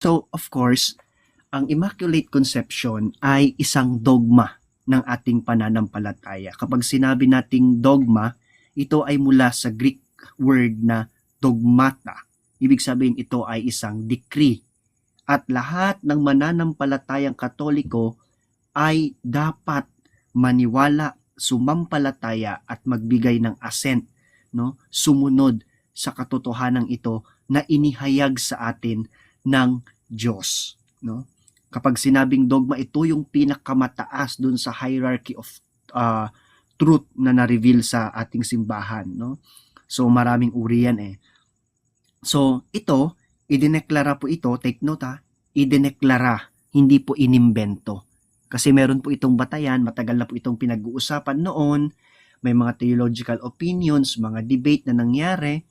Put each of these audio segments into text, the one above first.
So, of course, ang Immaculate Conception ay isang dogma ng ating pananampalataya. Kapag sinabi nating dogma, ito ay mula sa Greek word na dogmata. Ibig sabihin ito ay isang decree. At lahat ng mananampalatayang Katoliko ay dapat maniwala, sumampalataya at magbigay ng assent, no? Sumunod sa katotohanan ito na inihayag sa atin ng Diyos, no? Kapag sinabing dogma, ito yung pinakamataas dun sa hierarchy of truth na na-reveal sa ating simbahan, no? So maraming uri yan eh. So ito, idineklara po ito, take note ha, idineklara, hindi po inimbento. Kasi meron po itong batayan, matagal na po itong pinag-uusapan noon, may mga theological opinions, mga debate na nangyari,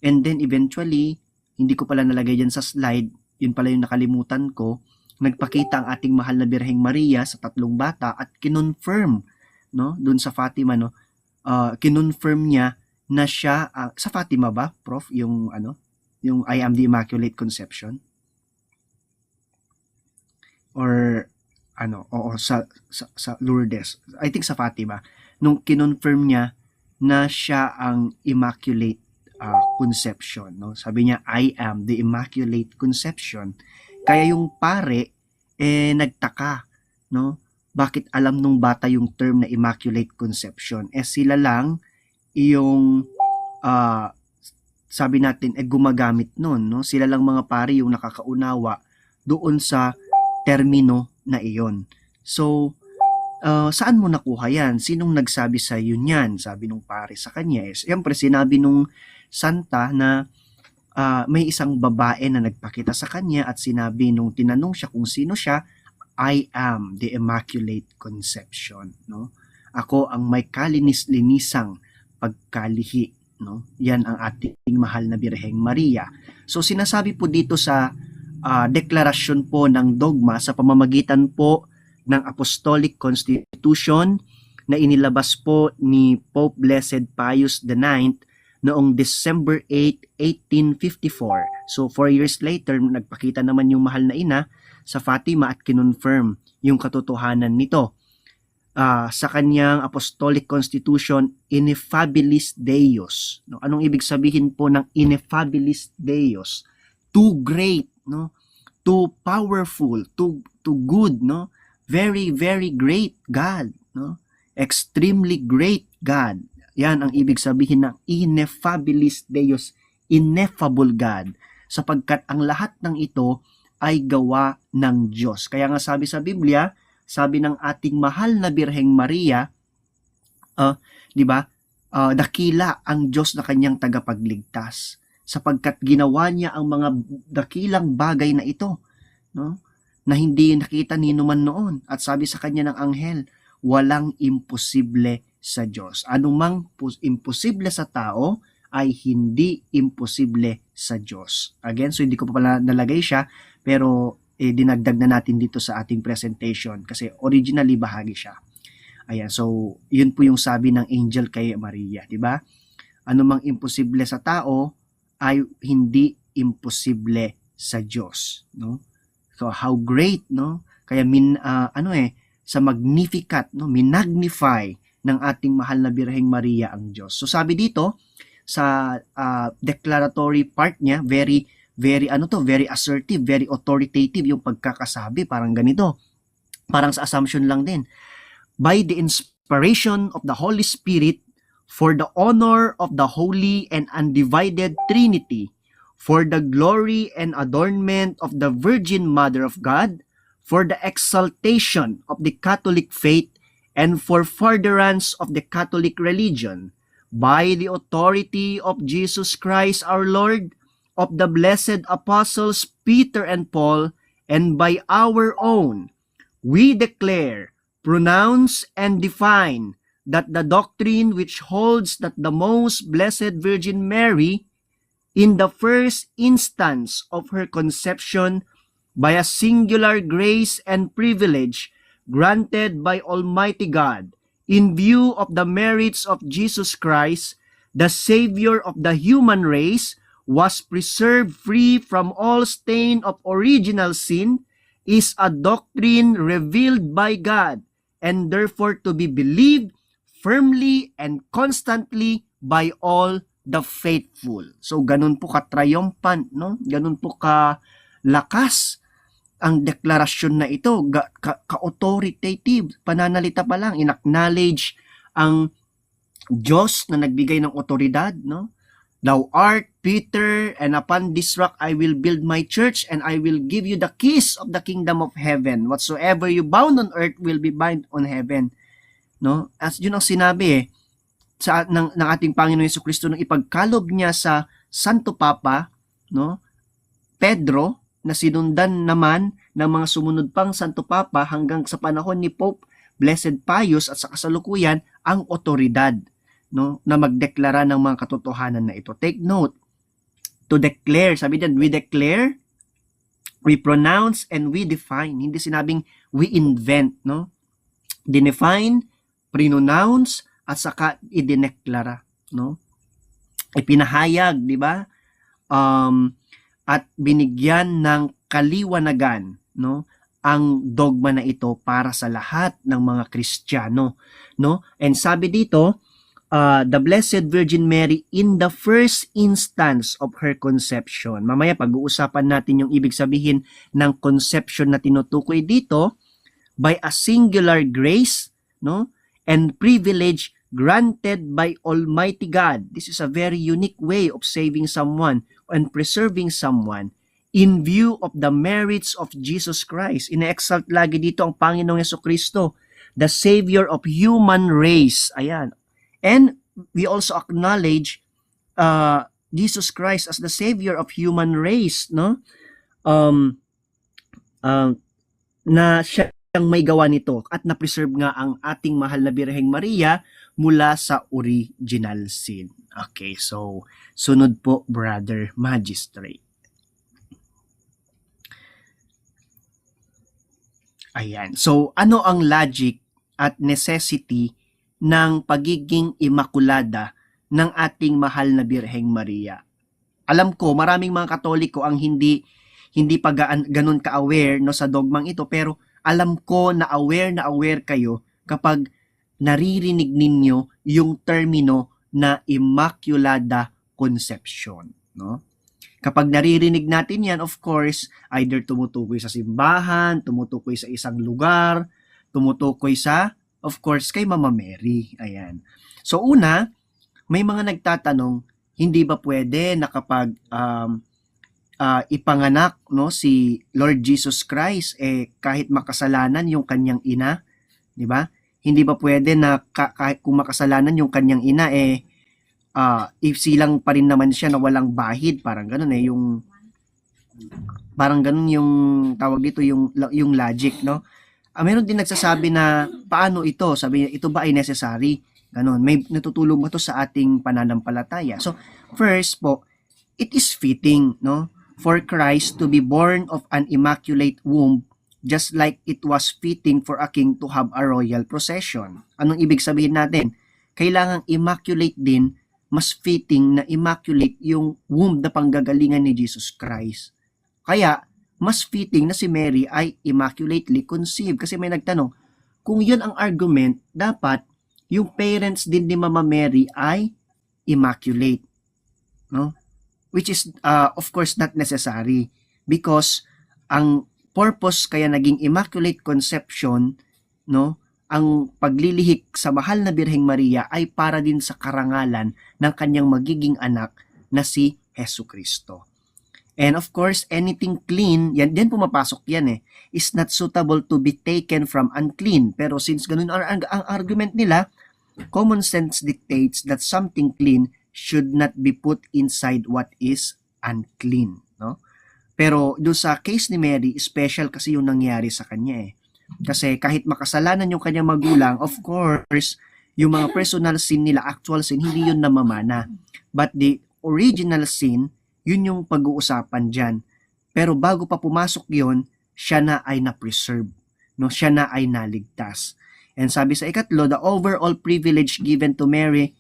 and then eventually, hindi ko pala nalagay dyan sa slide, yun pala yung nakalimutan ko, nagpakita ang ating mahal na Birheng Maria sa 3 bata at kinonfirm, no, dun sa Fatima, no, kinonfirm niya na siya, sa Fatima ba, Prof, yung yung I am the Immaculate Conception? Or oo, sa Lourdes, I think sa Fatima, nung kinonfirm niya na siya ang Immaculate Conception, no? Sabi niya, I am the Immaculate Conception. Kaya yung pare nagtaka, no? Bakit alam nung bata yung term na Immaculate Conception? Sila lang yung sabi natin gumagamit nun, no? Sila lang mga pare yung nakakaunawa doon sa termino na iyon. So, saan mo nakuha yan? Sinong nagsabi sa iyo niyan? Sabi nung pare sa kanya. Siyempre, sinabi nung santa na may isang babae na nagpakita sa kanya at sinabi nung tinanong siya kung sino siya, I am the Immaculate Conception. No? Ako ang may kalinis-linisang pagkalihi. No? Yan ang ating mahal na Birheng Maria. So, sinasabi po dito sa deklarasyon po ng dogma sa pamamagitan po ng Apostolic Constitution na inilabas po ni Pope Blessed Pius IX noong December 8, 1854. So 4 years later, nagpakita naman yung mahal na ina sa Fatima at kinonfirm yung katotohanan nito. Sa kanyang Apostolic Constitution, Ineffabilis Deus. No? Anong ibig sabihin po ng Ineffabilis Deus? Too great, no? Too powerful, too good, no? Very, very great God, no? Extremely great God. Yan ang ibig sabihin ng Ineffabilis Deus, ineffable God, sapagkat ang lahat ng ito ay gawa ng Diyos. Kaya nga sabi sa Biblia, sabi ng ating mahal na Birheng Maria, di ba? Dakila ang Diyos na kanyang tagapagligtas, sapagkat ginawa niya ang mga dakilang bagay na ito, no? Na hindi nakita ni numan noon. At sabi sa kanya ng anghel, walang imposible sa Diyos. Anumang imposible sa tao ay hindi imposible sa Diyos. Again, so hindi ko pa pala nalagay siya, pero dinagdag na natin dito sa ating presentation kasi originally bahagi siya. Ayan, so yun po yung sabi ng angel kay Maria, di ba? Anumang imposible sa tao ay hindi imposible sa Diyos, no? So how great, no? Kaya sa Magnificat, no, minagnify ng ating mahal na Birheng Maria ang Diyos. So sabi dito sa declaratory part niya, very very assertive, very authoritative yung pagkakasabi, parang ganito. Parang sa assumption lang din. By the inspiration of the Holy Spirit, for the honor of the Holy and Undivided Trinity, for the glory and adornment of the Virgin Mother of God, for the exaltation of the Catholic faith, and for furtherance of the Catholic religion, by the authority of Jesus Christ our Lord, of the blessed apostles Peter and Paul, and by our own, we declare, pronounce, and define that the doctrine which holds that the most blessed Virgin Mary, in the first instance of her conception, by a singular grace and privilege granted by Almighty God, in view of the merits of Jesus Christ, the Savior of the human race, was preserved free from all stain of original sin is a doctrine revealed by God and therefore to be believed firmly and constantly by all the faithful. So ganun po ka-triumphant, no? Ganun po ka-lakas ang deklarasyon na ito, ka-authoritative, pananalita pa lang, in-acknowledge ang Diyos na nagbigay ng otoridad, no? Thou art Peter, and upon this rock I will build my church, and I will give you the keys of the kingdom of heaven. Whatsoever you bound on earth will be bound on heaven. No? As yun ang sinabi ng ating Panginoon Jesucristo nang ipagkalob niya sa Santo Papa, no? Pedro, na sinundan naman ng mga sumunod pang Santo Papa hanggang sa panahon ni Pope Blessed Pius at sa kasalukuyan ang otoridad, no, na magdeklara ng mga katotohanan na ito. Take note, to declare, sabi diyan, we declare, we pronounce, and we define. Hindi sinabing we invent, no? Dinefine, pronounce, at saka idineklara, no? Ipinahayag, di ba? At binigyan ng kaliwanagan, no, ang dogma na ito para sa lahat ng mga Kristiyano, no? And sabi dito, the Blessed Virgin Mary in the first instance of her conception. Mamaya pag-uusapan natin yung ibig sabihin ng conception na tinutukoy dito, by a singular grace, no, and privilege granted by Almighty God. This is a very unique way of saving someone and preserving someone in view of the merits of Jesus Christ. Ine-exalt lagi dito ang Panginoong Jesucristo, the Savior of human race. Ayan. And we also acknowledge Jesus Christ as the Savior of human race, no? Na siya ang may gawa nito at na-preserve nga ang ating mahal na Birheng Maria mula sa original sin. Okay, so sunod po, Brother Magistrate. Ayan. So ano ang logic at necessity ng pagiging imakulada ng ating mahal na Birheng Maria? Alam ko maraming mga Katoliko ang hindi pa ganun ka-aware, no, sa dogmang ito, pero alam ko na aware kayo kapag naririnig ninyo yung termino na Immaculada Conception, no? Kapag naririnig natin yan, of course, either tumutukoy sa simbahan, tumutukoy sa isang lugar, tumutukoy sa, of course, kay Mama Mary. Ayan. So una, may mga nagtatanong, hindi ba pwede na kapag ipanganak, no, si Lord Jesus Christ, kahit makasalanan yung kanyang ina, di ba? Hindi ba pwede na kahit kung makasalanan yung kanyang ina, if silang pa rin naman siya na walang bahid, parang ganun parang ganun yung tawag dito, yung logic, no? Meron din nagsasabi na paano ito? Sabi niya, ito ba ay necessary? Ganun. May natutulong ba ito sa ating pananampalataya? So, first po, it is fitting, no, for Christ to be born of an immaculate womb, just like it was fitting for a king to have a royal procession. Anong ibig sabihin natin? Kailangang immaculate din, mas fitting na immaculate yung womb na panggagalingan ni Jesus Christ. Kaya, mas fitting na si Mary ay immaculately conceived. Kasi may nagtanong, kung yun ang argument, dapat yung parents din ni Mama Mary ay immaculate, no? Which is, of course, not necessary, because ang purpose kaya naging Immaculate Conception, no, ang paglilihik sa mahal na Birheng Maria ay para din sa karangalan ng kanyang magiging anak na si Jesucristo. And of course, anything clean, yan din pumapasok yan is not suitable to be taken from unclean. Pero since ganun ang argument nila, common sense dictates that something clean should not be put inside what is unclean, no? Pero doon sa case ni Mary, special kasi yung nangyari sa kanya Kasi kahit makasalanan yung kanyang magulang, of course, yung mga personal sin nila, actual sin, hindi yun namamana. But the original sin, yun yung pag-uusapan dyan. Pero bago pa pumasok yun, siya na ay na-preserve, no? Siya na ay naligtas. And sabi sa ikatlo, the overall privilege given to Mary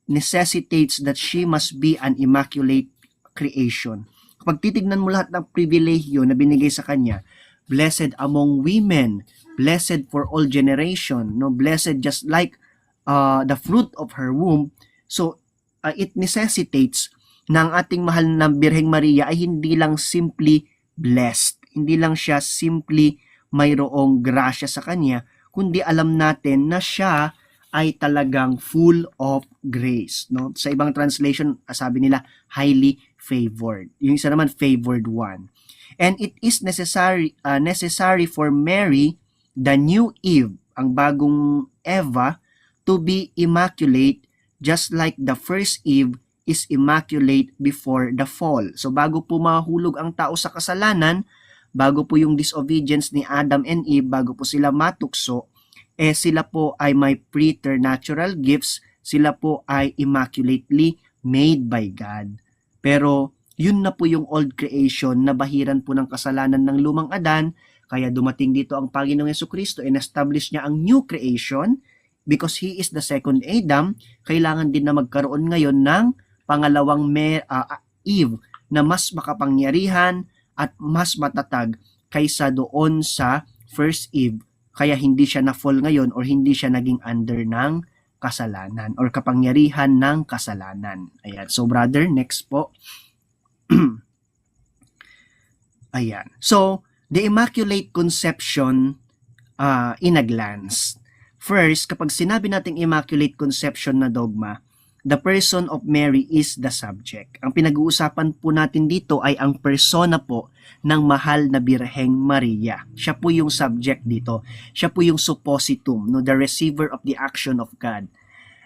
necessitates that she must be an immaculate creation. Kapag titignan mo lahat ng pribilehyo na binigay sa kanya, blessed among women, blessed for all generation, no, blessed just like the fruit of her womb. So it necessitates na ang ating mahal na Birheng Maria ay hindi lang simply blessed, hindi lang siya simply mayroong grasya sa kanya, kundi alam natin na siya ay talagang full of grace, no? Sa ibang translation, sabi nila highly favored. Yung isa naman favored one. And it is necessary for Mary, the new Eve, ang bagong Eva, to be immaculate just like the first Eve is immaculate before the fall. So bago po mahulog ang tao sa kasalanan, bago po yung disobedience ni Adam and Eve, bago po sila matukso, sila po ay may preternatural gifts, sila po ay immaculately made by God. Pero yun na po yung old creation na bahiran po ng kasalanan ng lumang Adan, kaya dumating dito ang Panginoong Jesucristo and establish niya ang new creation because He is the second Adam. Kailangan din na magkaroon ngayon ng pangalawang Eve na mas makapangyarihan at mas matatag kaysa doon sa first Eve. Kaya hindi siya na-fall ngayon or hindi siya naging under ng kasalanan or kapangyarihan ng kasalanan. Ayan. So brother, next po. Ayan. So, the Immaculate Conception in a glance. First, kapag sinabi nating Immaculate Conception na dogma, the person of Mary is the subject. Ang pinag-uusapan po natin dito ay ang persona po ng mahal na Birheng Maria. Siya po yung subject dito. Siya po yung suppositum, no, the receiver of the action of God.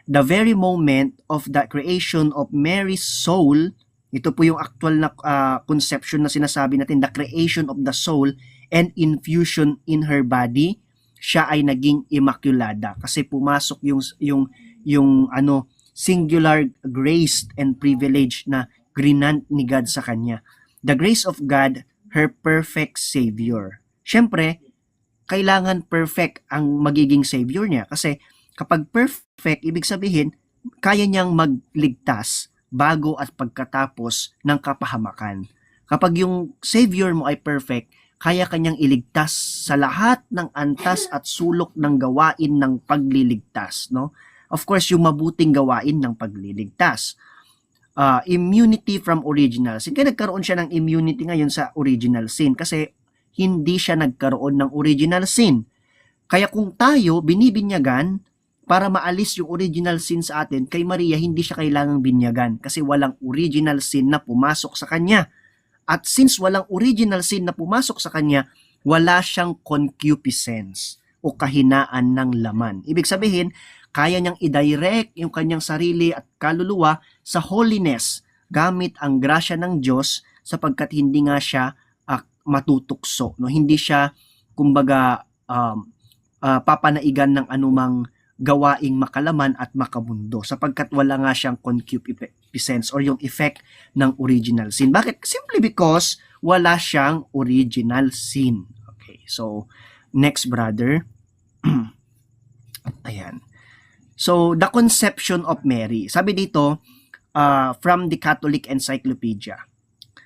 The very moment of the creation of Mary's soul, ito po yung actual na conception na sinasabi natin, the creation of the soul and infusion in her body, siya ay naging immaculada kasi pumasok yung singular grace and privilege na grinant ni God sa kanya. The grace of God, her perfect Savior. Siyempre, kailangan perfect ang magiging Savior niya kasi kapag perfect, ibig sabihin, kaya niyang magligtas bago at pagkatapos ng kapahamakan. Kapag yung Savior mo ay perfect, kaya kanyang iligtas sa lahat ng antas at sulok ng gawain ng pagliligtas, no? Of course, yung mabuting gawain ng pagliligtas. Immunity from original sin. Kaya nagkaroon siya ng immunity ngayon sa original sin kasi hindi siya nagkaroon ng original sin. Kaya kung tayo binibinyagan para maalis yung original sin sa atin, kay Maria hindi siya kailangang binyagan kasi walang original sin na pumasok sa kanya. At since walang original sin na pumasok sa kanya, wala siyang concupiscence o kahinaan ng laman. Ibig sabihin, kaya niyang i-direct yung kanyang sarili at kaluluwa sa holiness gamit ang grasya ng Diyos sapagkat hindi nga siya matutukso. No? Hindi siya, kumbaga, papanaigan ng anumang gawaing makalaman at makamundo sapagkat wala nga siyang concupiscence or yung effect ng original sin. Bakit? Simply because wala siyang original sin. Okay, so next brother. Ayan. So, the conception of Mary. Sabi dito, from the Catholic Encyclopedia,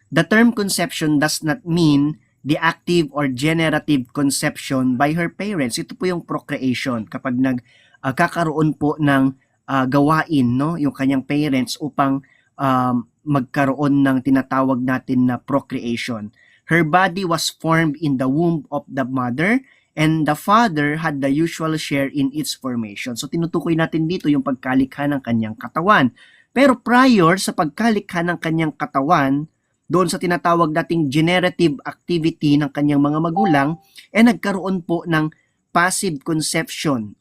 the term conception does not mean the active or generative conception by her parents. Ito po yung procreation. Kapag nagkakaroon po ng gawain, no, yung kanyang parents upang magkaroon ng tinatawag natin na procreation. Her body was formed in the womb of the mother and the father had the usual share in its formation. So tinutukoy natin dito yung pagkalikha ng kanyang katawan. Pero prior sa pagkalikha ng kanyang katawan, doon sa tinatawag nating generative activity ng kanyang mga magulang, nagkaroon po ng passive conception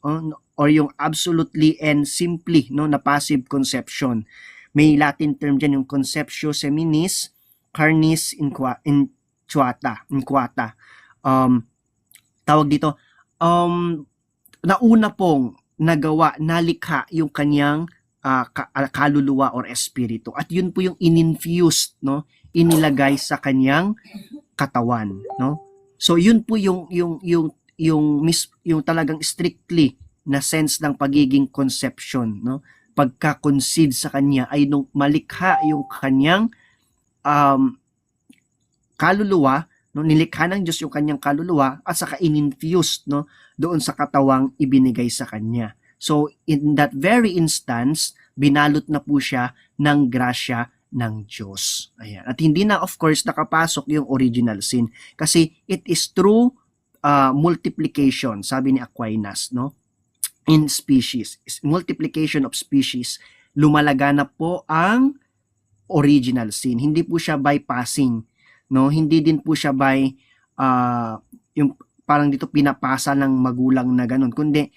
or yung absolutely and simply na passive conception. May Latin term dyan, yung conceptio seminis carnis inquata. Tawag dito, nauna pong nalikha yung kanyang kaluluwa or espiritu. At yun po yung ininfused, no? Inilagay sa kanyang katawan, no? So yun po yung talagang strictly na sense ng pagiging conception, no? Pagka-conceive sa kanya ay nung malikha yung kanyang um, kaluluwa, no, nilikha ng Diyos yung kanyang kaluluwa at saka in-infused, no, doon sa katawang ibinigay sa kanya. So in that very instance, binalot na po siya ng grasya ng Diyos. Ayan. At hindi na of course nakapasok yung original sin kasi it is through multiplication, sabi ni Aquinas, no? In species, multiplication of species, lumalaganap po ang original sin. Hindi po siya bypassing, no? Hindi din po siya by yung parang dito pinapasa ng magulang na ganun, kundi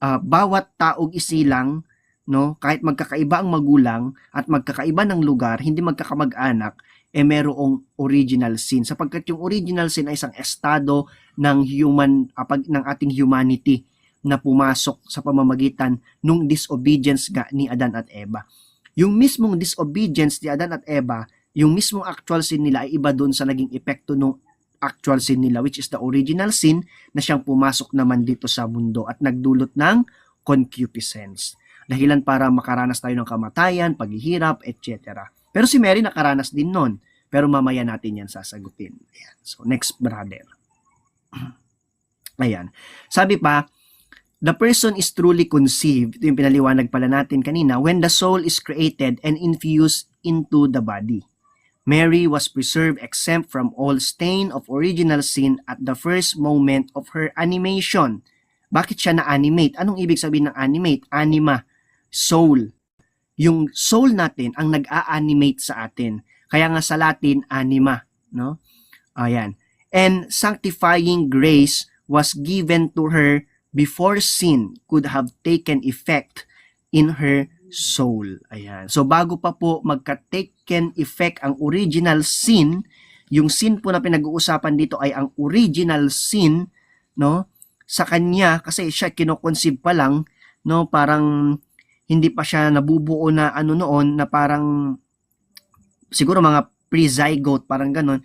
bawat taong isilang, no, kahit magkakaiba ang magulang at magkakaiba ng lugar, hindi magkakamag-anak, merong original sin sapagkat yung original sin ay isang estado ng ng ating humanity na pumasok sa pamamagitan ng disobedience ni Adan at Eva. Yung mismong disobedience ni Adan at Eva, yung mismong actual sin nila ay iba doon sa naging epekto ng actual sin nila, which is the original sin na siyang pumasok naman dito sa mundo at nagdulot ng concupiscence. Dahilan para makaranas tayo ng kamatayan, paghihirap, etc. Pero si Mary nakaranas din nun. Pero mamaya natin yan sasagutin. Ayan. So, next brother. Ayan. Sabi pa, the person is truly conceived, ito yung pinaliwanag pala natin kanina, when the soul is created and infused into the body. Mary was preserved exempt from all stain of original sin at the first moment of her animation. Bakit siya na-animate? Anong ibig sabihin ng animate? Anima, soul. Yung soul natin ang nag-a-animate sa atin. Kaya nga sa Latin, anima, no? Ayan. And sanctifying grace was given to her before sin could have taken effect in her soul. Ayan. So bago pa po magka-taken effect ang original sin, yung sin po na pinag-uusapan dito ay ang original sin, no? Sa kanya kasi siya kino-conceive pa lang, no? Parang hindi pa siya nabubuo na ano noon na parang siguro mga pre-zygote parang ganon,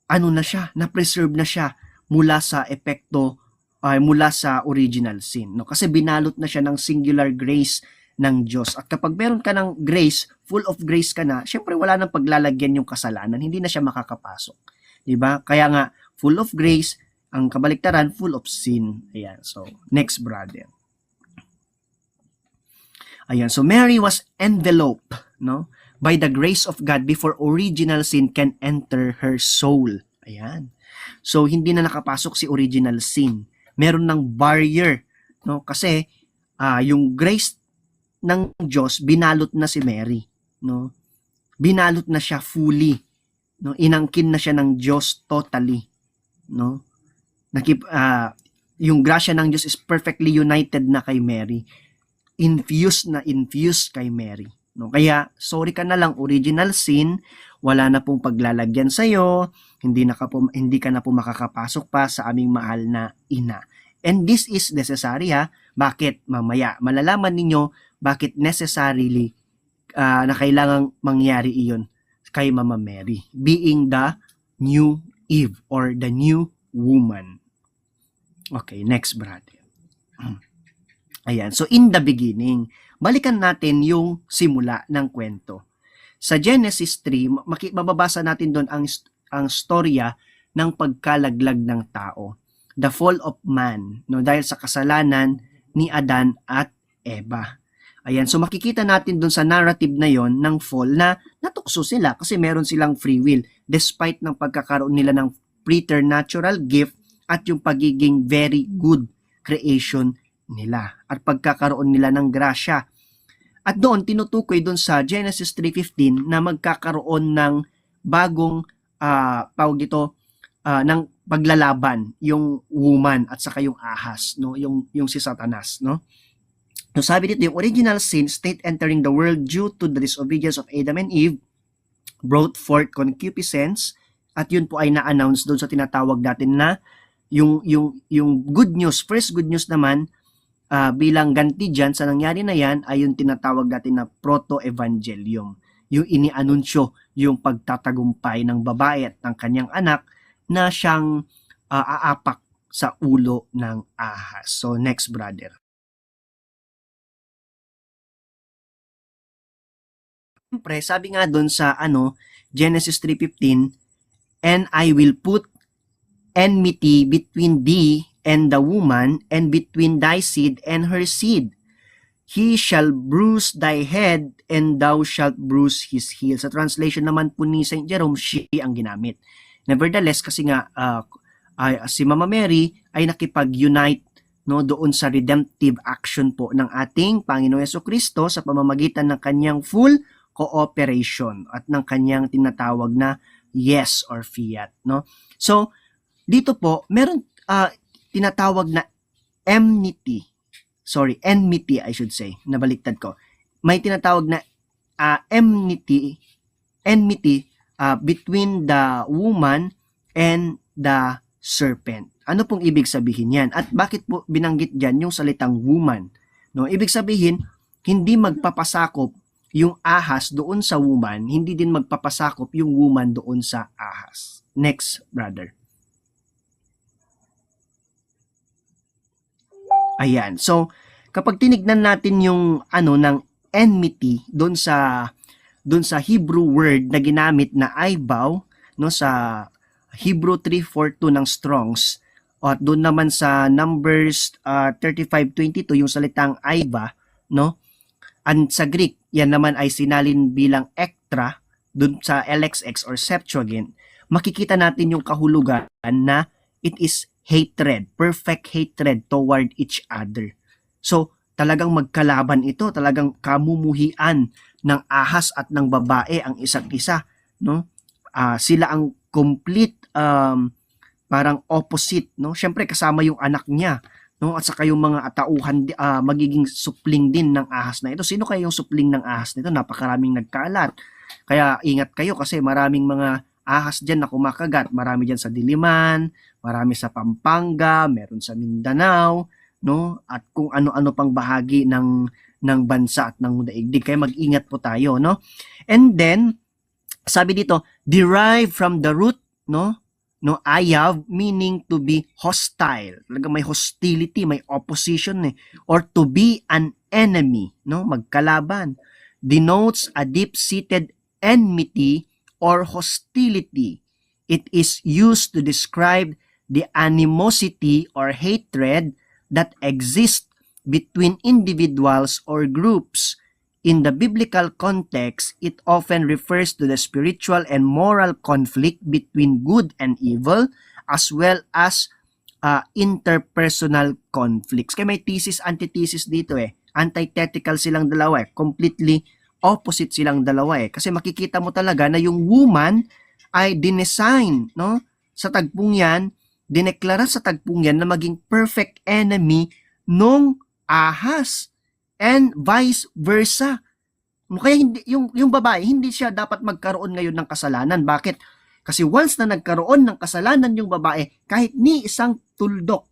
ano na siya, na-preserve na siya mula sa epekto mula sa original sin, no? Kasi binalot na siya ng singular grace ng Diyos. At kapag meron ka ng grace, full of grace ka na, syempre wala nang paglalagyan yung kasalanan, hindi na siya makakapasok. 'Di ba? Kaya nga full of grace, ang kabaliktaran full of sin. Ayan. So, next brother. Ayan. So Mary was enveloped, no, by the grace of God before original sin can enter her soul. Ayan. So hindi na nakapasok si original sin. Meron ng barrier, no? Kasi yung grace ng Diyos binalot na si Mary, no? Binalot na siya fully, no? Inangkin na siya ng Diyos totally, no? Yung grasya ng Diyos is perfectly united na kay Mary. Infused kay Mary, no? Kaya sorry ka na lang original sin, wala na pong paglalagyan sa iyo, hindi ka na po makakapasok pa sa aming mahal na ina. And this is necessary ha. Bakit? Mamaya malalaman ninyo bakit necessarily na kailangang mangyari iyon kay Mama Mary, being the new Eve or the new woman. Okay, next brother. Ayan, so in the beginning, balikan natin yung simula ng kwento. Sa Genesis 3, mababasa natin doon ang storya ng pagkalaglag ng tao. The fall of man, no, dahil sa kasalanan ni Adan at Eva. Ayan, so makikita natin doon sa narrative na yon ng fall na natukso sila kasi meron silang free will despite ng pagkakaroon nila ng preternatural gift at yung pagiging very good creation nila at pagkakaroon nila ng grasya. At doon tinutukoy doon sa Genesis 3:15 na magkakaroon ng bagong ng paglalaban yung woman at saka yung ahas, no, yung si Satanas, no. So sabi dito, yung original sin, state entering the world due to the disobedience of Adam and Eve, brought forth concupiscence, at yun po ay na-announce doon sa tinatawag natin na yung good news, first good news naman, bilang ganti dyan sa nangyari na yan ay yung tinatawag natin na proto-evangelium. Yung inianunsyo, yung pagtatagumpay ng babae at ng kanyang anak na siyang aapak sa ulo ng ahas. So next brother. Siyempre, sabi nga doon sa Genesis 3:15, and I will put enmity between thee and the woman, and between thy seed and her seed. He shall bruise thy head, and thou shalt bruise his heel. Sa translation naman po ni St. Jerome, she ang ginamit. Nevertheless, kasi nga si Mama Mary ay nakipag-unite doon sa redemptive action po ng ating Panginoong Jesucristo sa pamamagitan ng kanyang full cooperation at ng kanyang tinatawag na yes or fiat. So, dito po, meron tinatawag na enmity I should say, nabaliktad ko. May tinatawag na enmity between the woman and the serpent. Ano pong ibig sabihin yan? At bakit po binanggit dyan yung salitang woman? Ibig sabihin, hindi magpapasakop yung ahas doon sa woman, hindi din magpapasakop yung woman doon sa ahas. Next, brother. Ayan. So, kapag tinignan natin yung ng enmity doon sa Hebrew word na ginamit na aibaw sa Hebrew 342 ng Strong's, at doon naman sa Numbers 35:22 yung salitang aiba, and sa Greek yan naman ay sinalin bilang ektra doon sa LXX or Septuagint, makikita natin yung kahulugan na it is hatred, perfect hatred toward each other. So, talagang magkalaban ito, talagang kamumuhian ng ahas at ng babae ang isa't isa, sila ang complete parang opposite, Syempre kasama yung anak niya, at saka yung mga tauhan magiging supling din ng ahas na ito. Sino kaya yung supling ng ahas nito? Napakaraming nagkalat. Kaya ingat kayo kasi maraming mga ahas diyan na kumakagat. Marami diyan sa Diliman, marami sa Pampanga, meron sa Mindanao, at kung ano-ano pang bahagi ng bansa at ng daigdig. Kaya mag-ingat po tayo, And then sabi dito, derived from the root, ayav, meaning to be hostile. Talaga may hostility, may opposition or to be an enemy, magkalaban. Denotes a deep-seated enmity or hostility. It is used to describe the animosity or hatred that exists between individuals or groups. In the biblical context, it often refers to the spiritual and moral conflict between good and evil, as well as interpersonal conflicts. Kaya may thesis, antithesis dito Antithetical silang dalawa completely opposite silang dalawa Kasi makikita mo talaga na yung woman ay dinesign, sa tagpong yan, dineklara sa tagpong yan na maging perfect enemy nung ahas and vice versa. Kaya hindi, yung babae, hindi siya dapat magkaroon ngayon ng kasalanan. Bakit? Kasi once na nagkaroon ng kasalanan yung babae, kahit ni isang tuldok,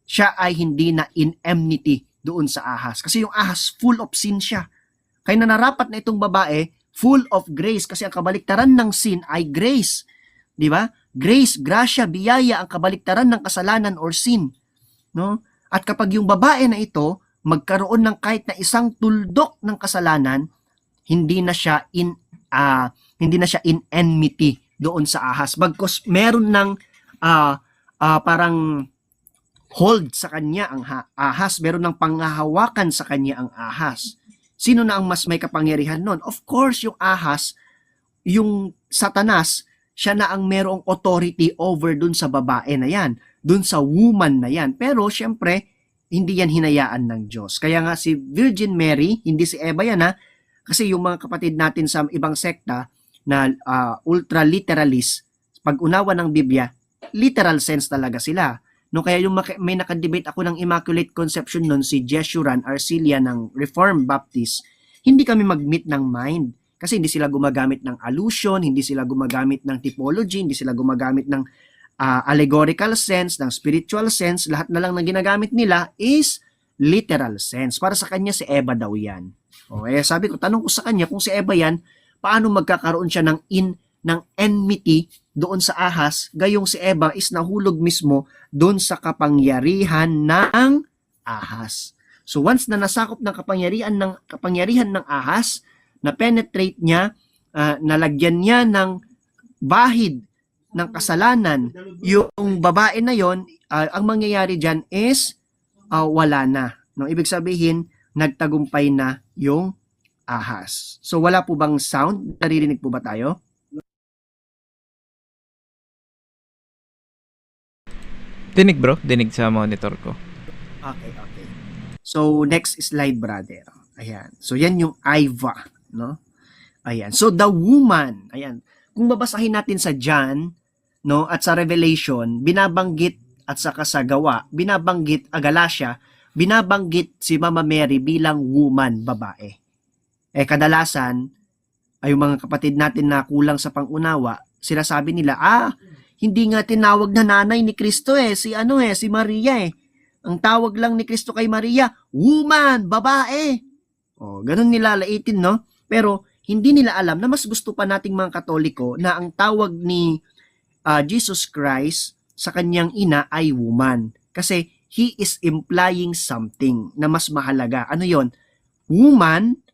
siya ay hindi na in enmity doon sa ahas. Kasi yung ahas, full of sin siya. Kaya nararapat na itong babae, full of grace. Kasi ang kabaliktaran ng sin ay grace. Di ba? Grace, grasya, biyaya ang kabaliktaran ng kasalanan or sin. At kapag yung babae na ito, magkaroon ng kahit na isang tuldok ng kasalanan, hindi na siya in enmity doon sa ahas. Bagkus meron ng parang hold sa kanya ang ahas, meron ng panghahawakan sa kanya ang ahas. Sino na ang mas may kapangyarihan noon? Of course, yung ahas, yung Satanas, siya na ang merong authority over dun sa babae na yan, dun sa woman na yan. Pero syempre, hindi yan hinayaan ng Diyos. Kaya nga si Virgin Mary, hindi si Eva yan kasi yung mga kapatid natin sa ibang sekta na ultra-literalist, pag unawa ng Biblia, literal sense talaga sila. Kaya yung may nakadebate ako ng Immaculate Conception nun, si Jesuran Arcilia ng Reformed Baptist, hindi kami mag-meet ng mind. Kasi hindi sila gumagamit ng allusion, hindi sila gumagamit ng typology, hindi sila gumagamit ng allegorical sense, ng spiritual sense. Lahat na lang na ginagamit nila is literal sense. Para sa kanya, si Eva daw yan. Sabi ko, tanong ko sa kanya, kung si Eva yan, paano magkakaroon siya ng enmity doon sa ahas, gayong si Eva is nahulog mismo doon sa kapangyarihan ng ahas. So once na nasakop ng kapangyarihan ng ahas, na penetrate niya, nalagyan niya ng bahid ng kasalanan yung babae na yon, ang mangyayari diyan is wala na. No, ibig sabihin nagtagumpay na yung ahas. So wala po bang sound? Naririnig po ba tayo? Dinig bro, dinig sa monitor ko. Okay, okay. So next slide, brother. Ayan. So yan yung Iva, no? Ayan. So the woman, ayan. Kung babasahin natin sa John, no, at sa Revelation, binabanggit at saka sa Gawa, binabanggit Galatia, binabanggit si Mama Mary bilang woman, babae. Kadalasan ay yung mga kapatid natin na kulang sa pangunawa, sinasabi nila, hindi nga tinawag na nanay ni Kristo si Maria . Ang tawag lang ni Kristo kay Maria, woman, babae. Ganun nila laitin, no? Pero hindi nila alam na mas gusto pa nating mga Katoliko na ang tawag ni Jesus Christ sa kanyang ina ay woman. Kasi he is implying something na mas mahalaga. Ano yon? Woman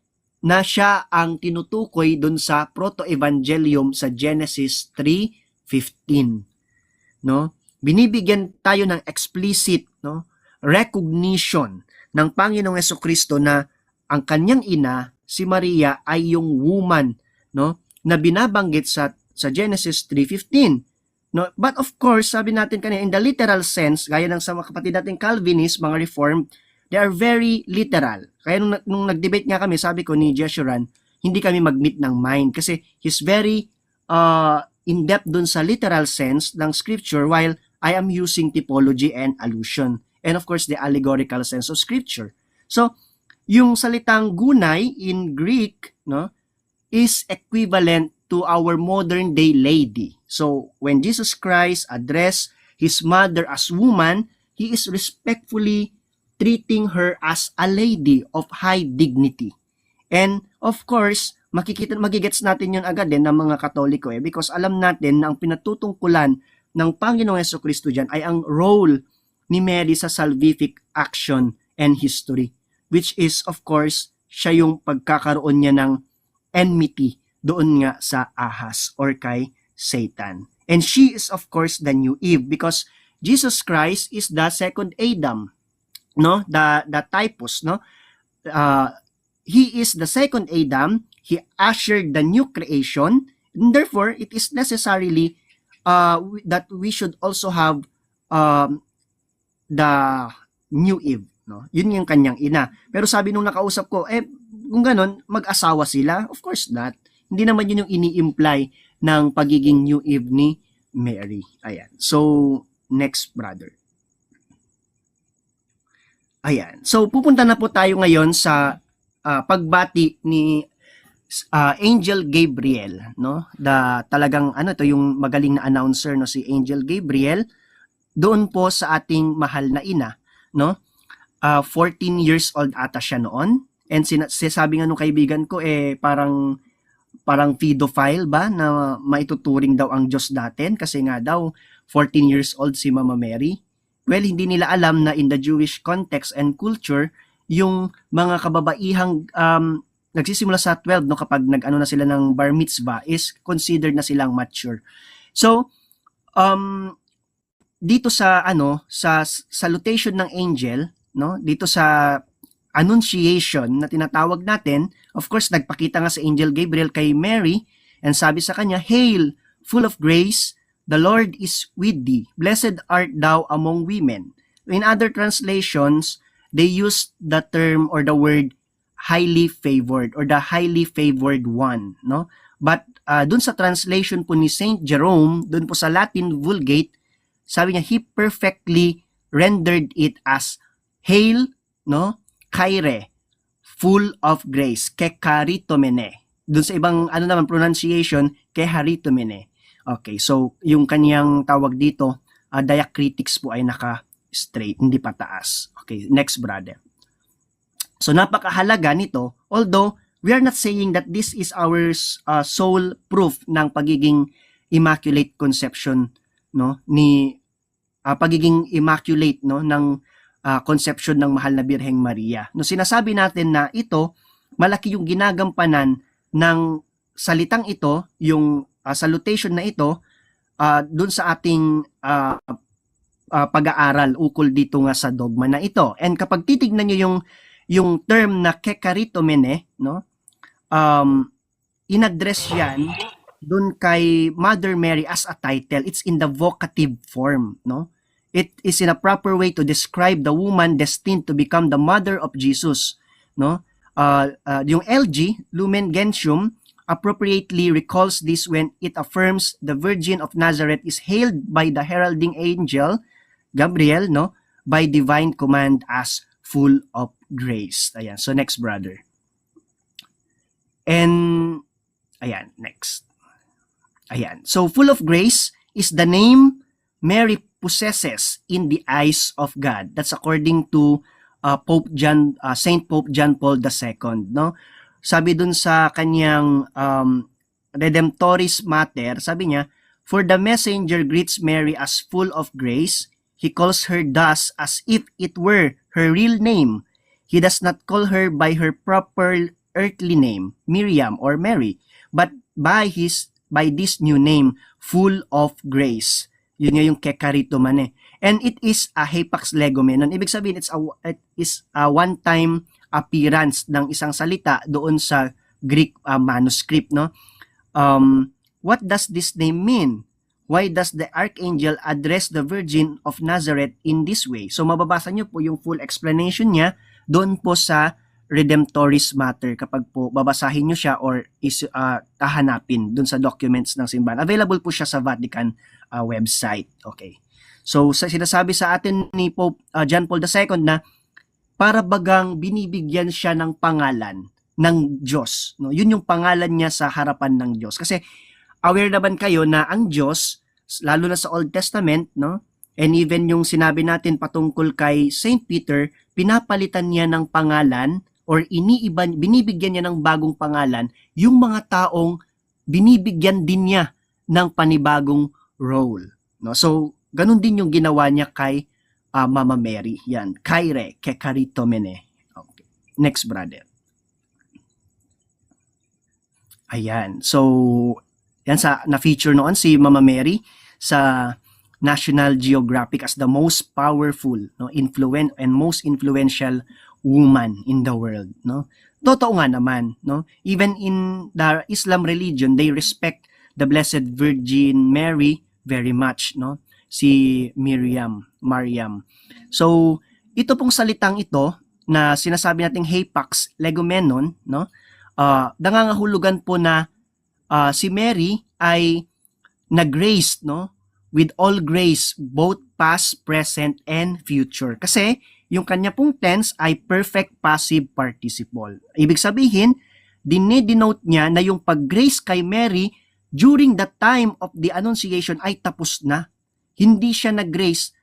na siya ang tinutukoy dun sa proto-evangelium sa Genesis 3:15. No? Binibigyan tayo ng explicit, no, recognition ng Panginoong Jesucristo na ang kanyang ina, si Maria, ay yung woman, no, na binabanggit sa Genesis 3:15. No, but of course, sabi natin kanina, in the literal sense, gaya ng sa mga kapatid natin Calvinist, mga Reformed, they are very literal. Kaya nung nag-debate nga kami, sabi ko ni Jeshuran, hindi kami mag-meet ng mind kasi he's very in-depth dun sa literal sense ng scripture while I am using typology and allusion. And of course, the allegorical sense of scripture. So, yung salitang gunay in Greek, no, is equivalent to our modern day lady. So, when Jesus Christ addressed his mother as woman, he is respectfully treating her as a lady of high dignity. And of course, magigets natin yun agad din ng mga Katoliko because alam natin na ang pinatutungkulan ng Panginoong Jesucristo dyan ay ang role ni Mary sa salvific action and history, which is of course siya yung pagkakaroon niya ng enmity doon nga sa ahas or kay Satan. And she is of course the new Eve because Jesus Christ is the second Adam, no, the typos, no. He is the second Adam. He ushered the new creation, and therefore it is necessarily that we should also have the new Eve, no? Yun yung kanyang ina. Pero sabi nung nakausap ko, kung ganon, mag-asawa sila? Of course not. Hindi naman yun yung ini-imply ng pagiging new Eve ni Mary. Ayan. So, next, brother. Ayan. So, pupunta na po tayo ngayon sa pagbati ni Angel Gabriel, no? Talagang to yung magaling na announcer, no, si Angel Gabriel doon po sa ating mahal na ina, no? 14 years old ata siya noon. And sinasabi nga nung kaibigan ko parang pedophile ba na maituturing daw ang Diyos natin kasi nga daw 14 years old si Mama Mary. Well, hindi nila alam na in the Jewish context and culture, yung mga kababaihang nagsisimula sa 12, no, kapag nag-ano na sila ng bar mitzvah is considered na silang mature. So, dito sa sa salutation ng angel, no, dito sa annunciation na tinatawag natin, of course nagpakita nga sa Angel Gabriel kay Mary and sabi sa kanya, "Hail, full of grace, the Lord is with thee. Blessed art thou among women." In other translations, they use the term or the word highly favored or the highly favored one, no? But dun sa translation po ni Saint Jerome, dun po sa Latin Vulgate, sabi niya, he perfectly rendered it as hail, no, kaire, full of grace, kekaritomene. Dun sa ibang naman pronunciation, keharitomene. Okay, so yung kanyang tawag dito, diacritics po ay naka-straight, hindi pataas. Okay, next, brother. So napakahalaga nito, although we are not saying that this is our sole proof ng pagiging immaculate conception, no, ni pagiging immaculate, no, ng conception ng mahal na Birheng Maria. No, sinasabi natin na ito malaki yung ginagampanan ng salitang ito, yung salutation na ito, dun sa ating pag-aaral ukol dito nga sa dogma na ito. And kapag titignan nyo yung term na kekaritomene, no? In-address yan dun kay Mother Mary as a title. It's in the vocative form, no? It is in a proper way to describe the woman destined to become the mother of Jesus, no? Yung LG, Lumen Gentium, appropriately recalls this when it affirms the Virgin of Nazareth is hailed by the heralding angel Gabriel, no, by divine command as full of grace. Ayan. So next, brother. And ayan, next. Ayan. So full of grace is the name Mary possesses in the eyes of God. That's according to Saint Pope John Paul II, no? Sabi dun sa kanyang Redemptoris Mater, sabi niya, "For the messenger greets Mary as full of grace. He calls her thus as if it were her real name. He does not call her by her proper earthly name, Miriam or Mary, but by this new name, full of grace." Yun nga yung kekaritomene. And it is a hapax legomenon. Ibig sabihin, it is a one-time appearance ng isang salita doon sa Greek manuscript, no? What does this name mean? Why does the archangel address the Virgin of Nazareth in this way? So mababasa niyo po yung full explanation niya doon po sa Redemptoris Mater kapag po babasahin niyo siya or hahanapin doon sa documents ng simbahan. Available po siya sa Vatican website. Okay. So sinasabi sa atin ni Pope John Paul II na para bagang binibigyan siya ng pangalan ng Diyos, no? Yun yung pangalan niya sa harapan ng Diyos. Kasi aware naman kayo na ang Diyos, lalo na sa Old Testament, no? And even yung sinabi natin patungkol kay Saint Peter, pinapalitan niya ng pangalan or binibigyan niya ng bagong pangalan yung mga taong binibigyan din niya ng panibagong role, no? So ganun din yung ginawa niya kay Mama Mary. Yan, Kaire, Kekaritomene. Okay. Next, brother. Ayan. So, yan na-feature noon si Mama Mary sa National Geographic as the most powerful, no, and most influential woman in the world, no? Totoo nga naman, no? Even in the Islam religion, they respect the Blessed Virgin Mary very much, no? Si Mariam. So, ito pong salitang ito na sinasabi nating hapax legomenon, no? Nangangahulugan po na si Mary ay nag-grace, no? With all grace, both past, present, and future. Kasi yung kanya pong tense ay perfect passive participle. Ibig sabihin, dinedenote niya na yung pag-grace kay Mary during the time of the Annunciation ay tapos na. Hindi siya nag-grace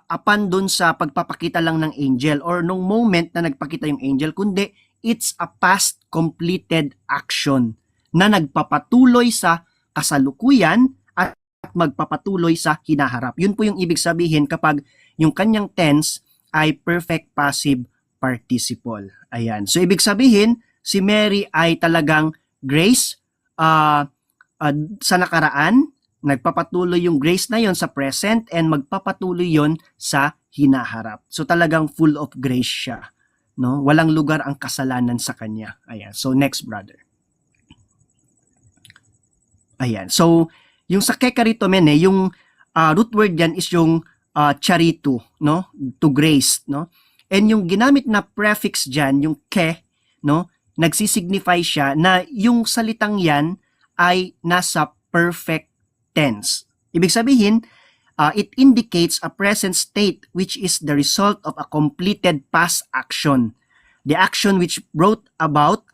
upon dun sa pagpapakita lang ng angel or nung moment na nagpakita yung angel, kundi it's a past completed action na nagpapatuloy sa kasalukuyan at magpapatuloy sa hinaharap. Yun po yung ibig sabihin kapag yung kanyang tense ay perfect passive participle. Ayan. So ibig sabihin, si Mary ay talagang grace sa nakaraan, nagpapatuloy yung grace na yon sa present and magpapatuloy yon sa hinaharap. So talagang full of grace siya, no? Walang lugar ang kasalanan sa kanya. Ayan. So next, brother. Ayan. So yung sa kekaritomene, yung root word yan is yung charito, no? To grace, no? And yung ginamit na prefix diyan, yung ke, no? Nagsisignify siya na yung salitang yan ay nasa perfect tense. Ibig sabihin, it indicates a present state which is the result of a completed past action. The action which brought about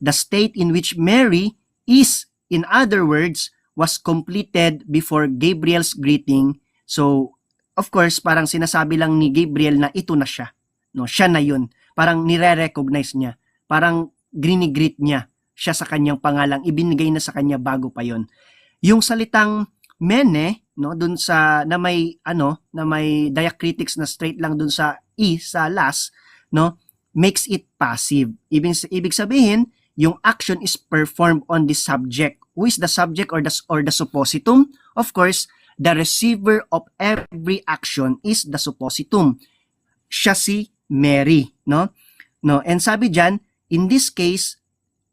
the state in which Mary is, in other words, was completed before Gabriel's greeting. So, of course, parang sinasabi lang ni Gabriel na ito na siya. No, siya na yun. Parang nire-recognize niya. Parang grinigreet niya siya sa kanyang pangalang. Ibinigay na sa kanya bago pa yon. Yung salitang mene, no, dun sa na may diacritics na straight lang dun sa sa last, no, makes it passive. Ibig sabihin, yung action is performed on the subject. Who is the subject or the suppositum? Of course, the receiver of every action is the suppositum. Siya si Mary, no? No, and sabi diyan, in this case,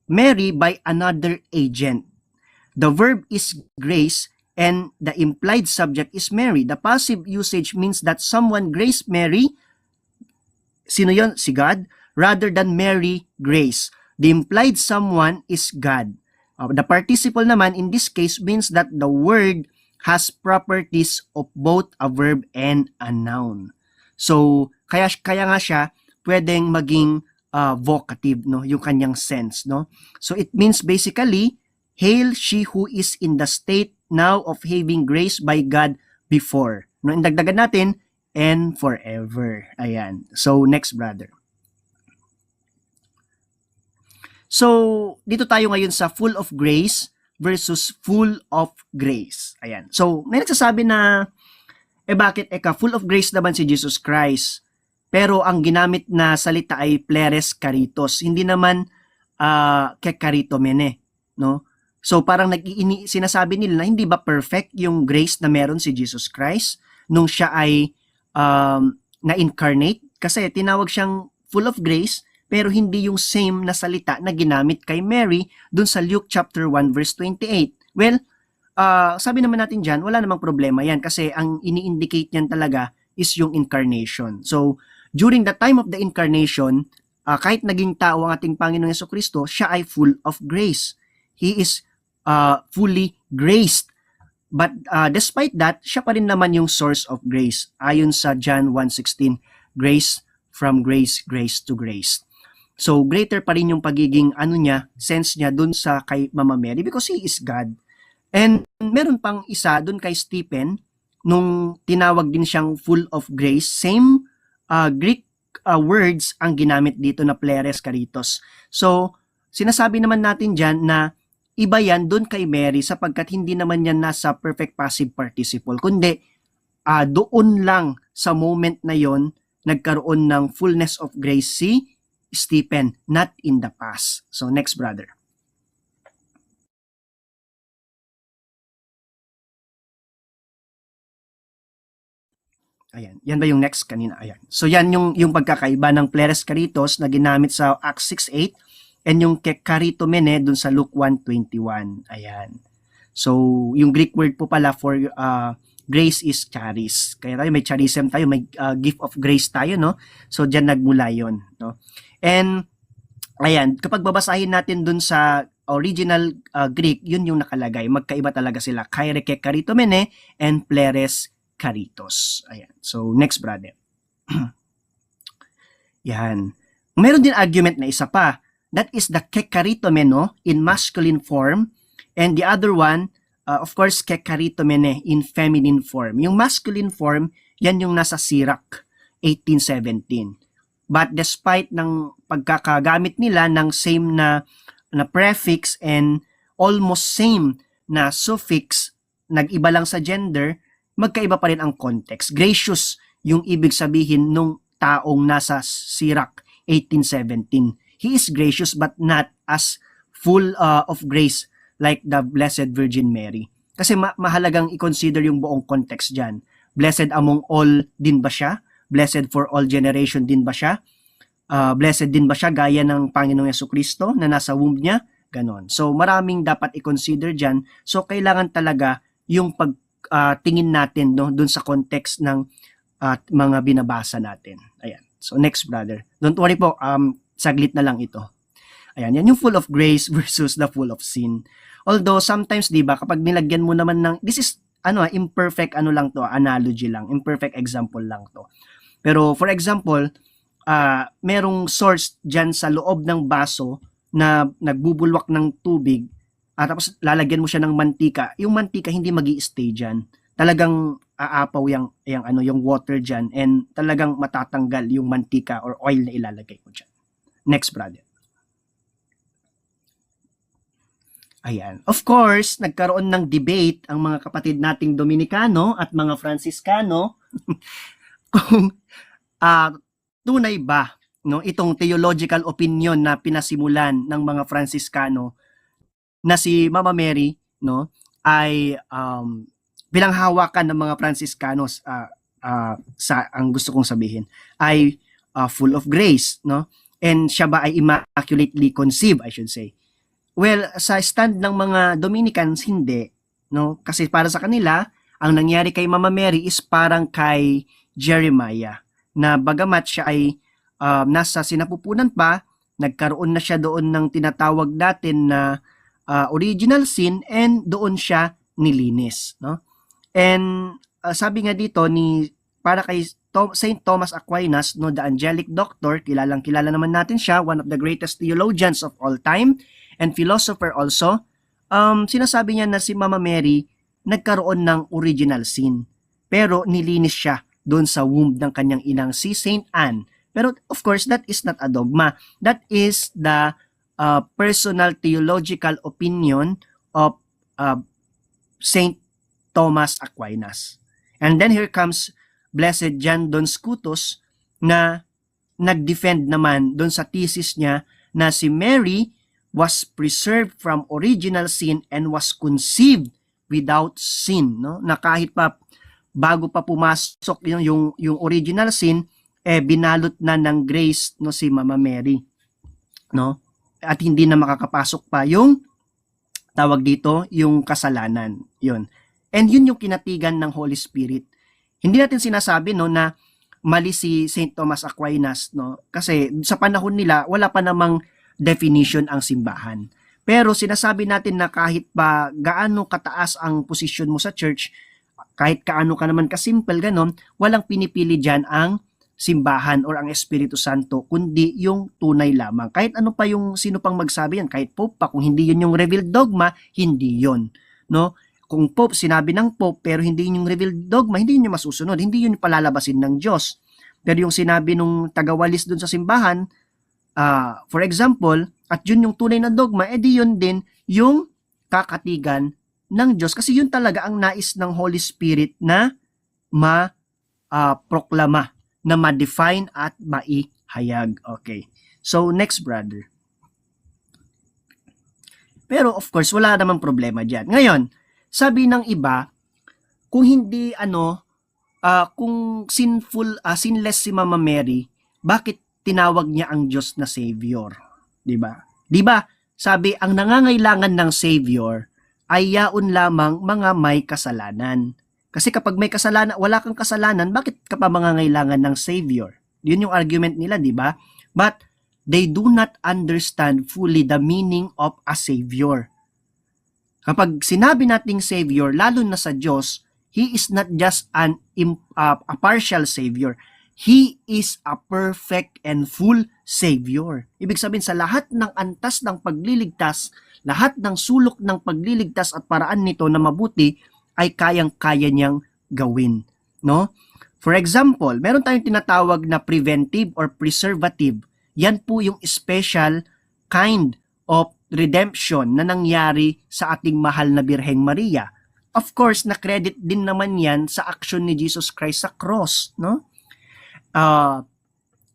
Mary by another agent. The verb is grace and the implied subject is Mary. The passive usage means that someone graced Mary. Sino yon? Si God. Rather than Mary grace. The implied someone is God. The participle naman in this case means that the word has properties of both a verb and a noun. So, kaya nga siya pwedeng maging vocative, no, yung kanyang sense, no. So it means basically, hail she who is in the state now of having grace by God before. No, indagdagan natin, and forever. Ayan. So next, brother. So dito tayo ngayon sa full of grace versus full of grace. Ayan. So may nagsasabi na bakit full of grace naman si Jesus Christ? Pero ang ginamit na salita ay pleres karitos, hindi naman kekaritomene, no? So parang sinasabi nila na hindi ba perfect yung grace na meron si Jesus Christ nung siya ay na-incarnate? Kasi tinawag siyang full of grace, pero hindi yung same na salita na ginamit kay Mary dun sa Luke chapter 1 verse 28. Well, sabi naman natin dyan, wala namang problema yan kasi ang ini-indicate niyan talaga is yung incarnation. So, during the time of the incarnation, kahit naging tao ang ating Panginoong Jesucristo, siya ay full of grace. He is fully graced. But despite that, siya pa rin naman yung source of grace. Ayon sa John 1:16, grace from grace, grace to grace. So, greater pa rin yung pagiging sense niya dun sa kay Mama Mary because He is God. And meron pang isa dun kay Stephen, nung tinawag din siyang full of grace, same Greek words ang ginamit dito na pleres karitos. So, sinasabi naman natin dyan na iba yan dun kay Mary sapagkat hindi naman yan nasa perfect passive participle, kundi doon lang sa moment na yon nagkaroon ng fullness of grace si Stephen, not in the past. So, next, brother. Ayan. Yan ba yung next kanina? Ayan. So yan yung pagkakaiba ng pleres karitos na ginamit sa Acts 6:8 and yung kekaritomene dun sa Luke 1:21. Ayan. So yung Greek word po pala for grace is charis. Kaya tayo may charism tayo, may gift of grace tayo, no? So diyan nagmula yon, no? And ayan, kapag babasahin natin dun sa original Greek, yun yung nakalagay. Magkaiba talaga sila. Kaire kekaritomene and pleres karitos. Ayan. So, next, brother. Yan. Meron din argument na isa pa. That is the kekaritomeno in masculine form and the other one, of course, kekaritomene in feminine form. Yung masculine form, yan yung nasa Sirach 18:17. But despite ng pagkakagamit nila ng same na prefix and almost same na suffix, nag-iba lang sa gender, magkaiba pa rin ang context. Gracious yung ibig sabihin nung taong nasa Sirach 18:17. He is gracious but not as full of grace like the Blessed Virgin Mary. Kasi mahalagang i-consider yung buong context dyan. Blessed among all din ba siya? Blessed for all generation din ba siya? Blessed din ba siya gaya ng Panginoong Jesucristo na nasa womb niya? Ganon. So maraming dapat i-consider dyan. So kailangan talaga yung tingin natin, no, dun sa context ng mga binabasa natin. Ayan. So next, brother. Don't worry po, saglit na lang ito. Ayan, yan yung full of grace versus the full of sin. Although sometimes, 'di ba, kapag nilagyan mo naman ng this is imperfect lang to, analogy lang, imperfect example lang to. Pero for example, merong source diyan sa loob ng baso na nagbubulwak ng tubig. Tapos lalagyan mo siya ng mantika. Yung mantika hindi magi-stay diyan. Talagang aapaw yung water diyan and talagang matatanggal yung mantika or oil na ilalagay mo diyan. Next, brother. Ayan. Of course, nagkaroon ng debate ang mga kapatid nating Dominicano at mga Franciscano kung tunay ba no, itong theological opinion na pinasimulan ng mga Franciscano na si Mama Mary, no, ay bilanghawakan ng mga Franciscanos, sa ang gusto kong sabihin ay full of grace, no, and siya ba ay immaculately conceived, I should say. Well, sa stand ng mga Dominicans, hindi, no, kasi para sa kanila ang nangyari kay Mama Mary is parang kay Jeremiah, na bagamat siya ay nasa sinapupunan pa, nagkaroon na siya doon ng tinatawag natin na original sin, and doon siya nilinis, no? And sabi nga dito ni para kay Saint Thomas Aquinas, no, the angelic doctor, kilalang-kilala naman natin siya, one of the greatest theologians of all time and philosopher also. Sinasabi niya na si Mama Mary nagkaroon ng original sin, pero nilinis siya doon sa womb ng kanyang inang si Saint Anne. Pero of course, that is not a dogma. That is the personal theological opinion of Saint Thomas Aquinas. And then here comes Blessed John Don Scutus na nag-defend naman doon sa thesis niya na si Mary was preserved from original sin and was conceived without sin, no? Na kahit pa bago pa pumasok yung original sin, binalot na ng grace, no, si Mama Mary, no? At hindi na makakapasok pa yung tawag dito, yung kasalanan. Yun. And yun yung kinatigan ng Holy Spirit. Hindi natin sinasabi, no, na mali si St. Thomas Aquinas, no? Kasi sa panahon nila wala pa namang definition ang simbahan. Pero sinasabi natin na kahit pa gaano kataas ang posisyon mo sa church, kahit kaano ka naman kasimple ganon, walang pinipili dyan ang simbahan or ang Espiritu Santo, kundi yung tunay lamang. Kahit ano pa yung sino pang magsabi yan, kahit Pope pa, kung hindi yun yung revealed dogma, hindi yun, no? Kung Pope, sinabi ng Pope, pero hindi yun yung revealed dogma, hindi yun yung masusunod, hindi yun yung palalabasin ng Diyos. Pero yung sinabi nung tagawalis dun sa simbahan, for example, at yun yung tunay na dogma, edi yun din yung kakatigan ng Diyos. Kasi yun talaga ang nais ng Holy Spirit na ma-proklama, na ma-define at maihayag. Okay. So, next, brother. Pero, of course, wala namang problema dyan. Ngayon, sabi ng iba, kung hindi, kung sinless si Mama Mary, bakit tinawag niya ang Diyos na Savior? Diba? Diba? Sabi, ang nangangailangan ng Savior ay yaon lamang mga may kasalanan. Kasi kapag may kasalanan, wala kang kasalanan, bakit ka pa mangangailangan ng Savior? Yun yung argument nila, diba? But they do not understand fully the meaning of a Savior. Kapag sinabi nating Savior, lalo na sa Diyos, He is not just a partial Savior. He is a perfect and full Savior. Ibig sabihin, sa lahat ng antas ng pagliligtas, lahat ng sulok ng pagliligtas at paraan nito na mabuti, ay kayang-kaya niyang gawin, no? For example, meron tayong tinatawag na preventive or preservative. Yan po yung special kind of redemption na nangyari sa ating mahal na Birheng Maria. Of course, na-credit din naman yan sa action ni Jesus Christ sa cross, no?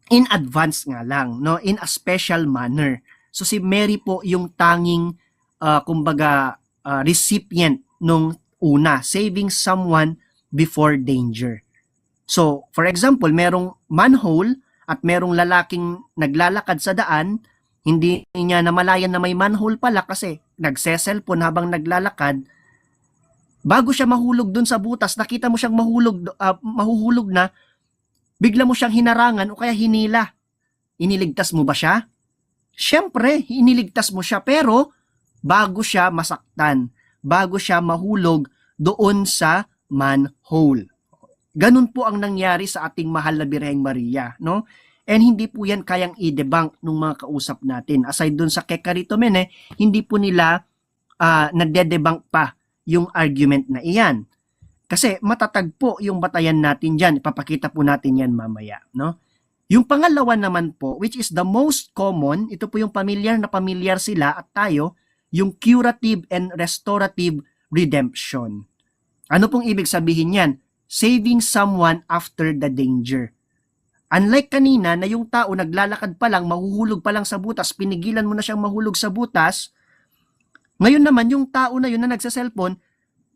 In advance nga lang, no? In a special manner. So si Mary po yung tanging recipient nung una, saving someone before danger. So, for example, merong manhole at merong lalaking naglalakad sa daan, hindi niya namalayan na may manhole pala kasi nagse-cellphone habang naglalakad. Bago siya mahulog dun sa butas, nakita mo siyang mahuhulog na, bigla mo siyang hinarangan o kaya hinila. Iniligtas mo ba siya? Siyempre, iniligtas mo siya, pero bago siya masaktan, bago siya mahulog doon sa manhole. Ganun po ang nangyari sa ating mahal na Birheng Maria, no? And hindi po yan kayang i-debunk ng mga kausap natin. Aside doon sa Kekaritomene, hindi po nila nade-debunk pa yung argument na iyan. Kasi matatag po yung batayan natin dyan. Ipapakita po natin yan mamaya, no? Yung pangalawa naman po, which is the most common, ito po yung pamilyar na pamilyar sila at tayo, yung curative and restorative redemption. Ano pong ibig sabihin yan? Saving someone after the danger. Unlike kanina na yung tao naglalakad pa lang, mahuhulog pa lang sa butas, pinigilan mo na siyang mahulog sa butas, ngayon naman yung tao na yun na nagsa-cellphone,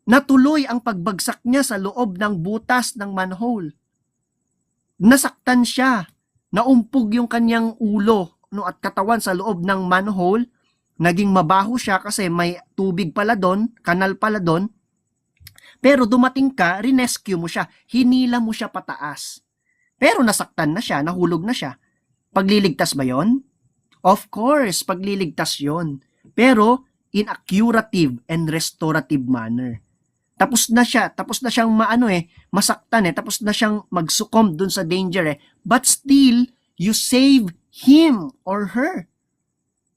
natuloy ang pagbagsak niya sa loob ng butas ng manhole. Nasaktan siya, naumpog yung kanyang ulo, no, at katawan sa loob ng manhole, naging mabaho siya kasi may tubig pala doon, kanal pala doon, pero dumating ka, rinescue mo siya, hinila mo siya pataas. Pero nasaktan na siya, nahulog na siya. Pagliligtas ba yon? Of course, pagliligtas yon. Pero in a curative and restorative manner. Tapos na siyang masaktan tapos na siyang mag-succumb dun sa danger but still, you save him or her.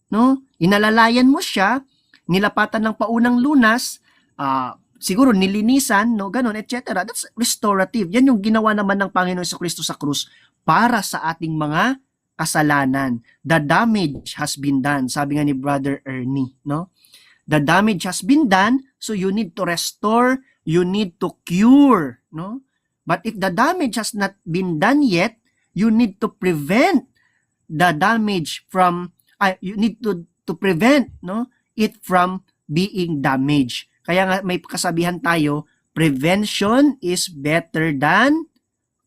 No? Inalalayan mo siya, nilapatan ng paunang lunas, siguro nilinisan, no, ganun, etc. That's restorative. Yan yung ginawa naman ng Panginoon Jesucristo sa krus para sa ating mga kasalanan. The damage has been done. Sabi nga ni Brother Ernie, no? The damage has been done, so you need to restore, you need to cure, no? But if the damage has not been done yet, you need to prevent the damage from, you need to prevent, no, it from being damaged. Kaya nga may kasabihan tayo, prevention is better than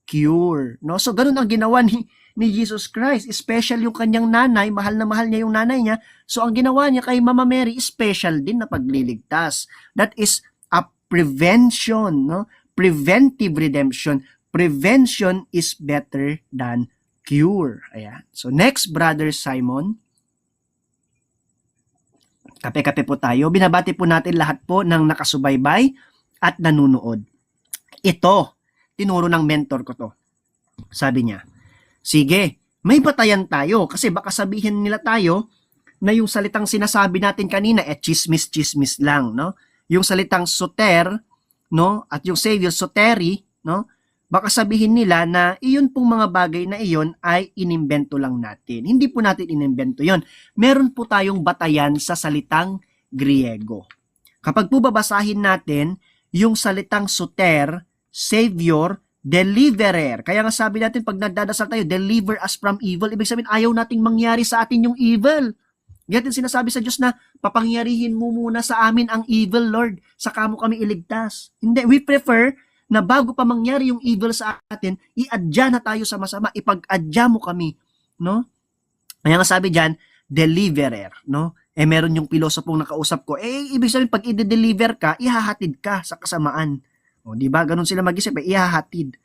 cure. No? So ganun ang ginawa ni Jesus Christ. Special yung kanyang nanay, mahal na mahal niya yung nanay niya. So ang ginawa niya kay Mama Mary, special din na pagliligtas. That is a prevention, no? Preventive redemption. Prevention is better than cure. Ayan. So next, Brother Simon. Kape-kape po tayo. Binabati po natin lahat po ng nakasubaybay at nanunood. Ito, tinuro ng mentor ko to. Sabi niya, sige, may batayan tayo kasi baka sabihin nila tayo na yung salitang sinasabi natin kanina chismis-chismis lang, no? Yung salitang soter, no, at yung Savior soteri, no? Baka sabihin nila na iyon pong mga bagay na iyon ay inimbento lang natin. Hindi po natin inimbento yon. Meron po tayong batayan sa salitang Griego. Kapag po babasahin natin yung salitang soter, Savior, deliverer. Kaya nga sabi natin pag nagdadasal tayo, deliver us from evil. Ibig sabihin ayaw nating mangyari sa atin yung evil. Ganyan sinasabi sa Diyos na papangyarihin mo muna sa amin ang evil, Lord. Saka mo kami iligtas. Hindi, we prefer na bago pa mangyari yung evil sa atin, i-adya na tayo sa masama, ipag-adya mo kami, no? Kaya nga sabi diyan, deliverer, no? Meron yung pilosopong nakausap ko, ibig sabihin pag i-deliver ka, ihahatid ka sa kasamaan. O, di ba? Ganun sila mag-isip, ihahatid.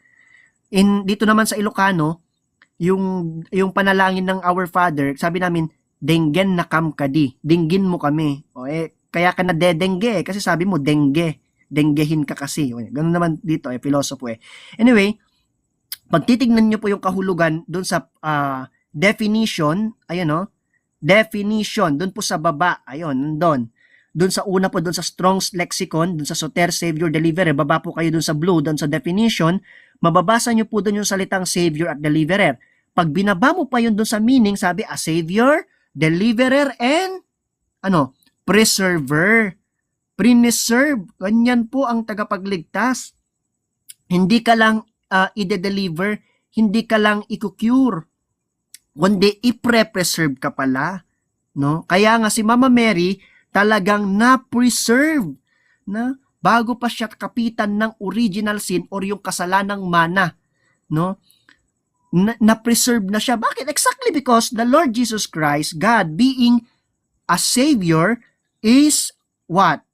Dito naman sa Ilocano, yung panalangin ng Our Father, sabi namin, denggen na kam kadi, dinggin mo kami. O, kaya ka na dedengge, kasi sabi mo, denggehin ka kasi. Ganun naman dito, pilosopo Anyway, pag titignan nyo po yung kahulugan doon sa definition, ayun no, definition, doon po sa baba, ayun, doon sa una po, doon sa Strong's Lexicon, doon sa Soter, Savior, Deliverer, baba po kayo doon sa blue, doon sa definition, mababasa nyo po doon yung salitang Savior at Deliverer. Pag binaba mo pa yun doon sa meaning, sabi, a Savior, Deliverer, and, Preserver. Preserve, ganyan po ang tagapagligtas. Hindi ka lang i-deliver, hindi ka lang i-cure, kundi i-preserve ka pala. No? Kaya nga si Mama Mary talagang na-preserve na bago pa siya kapitan ng original sin or yung kasalanang mana. No? Na-preserve na siya. Bakit? Exactly because the Lord Jesus Christ, God being a Savior, is what?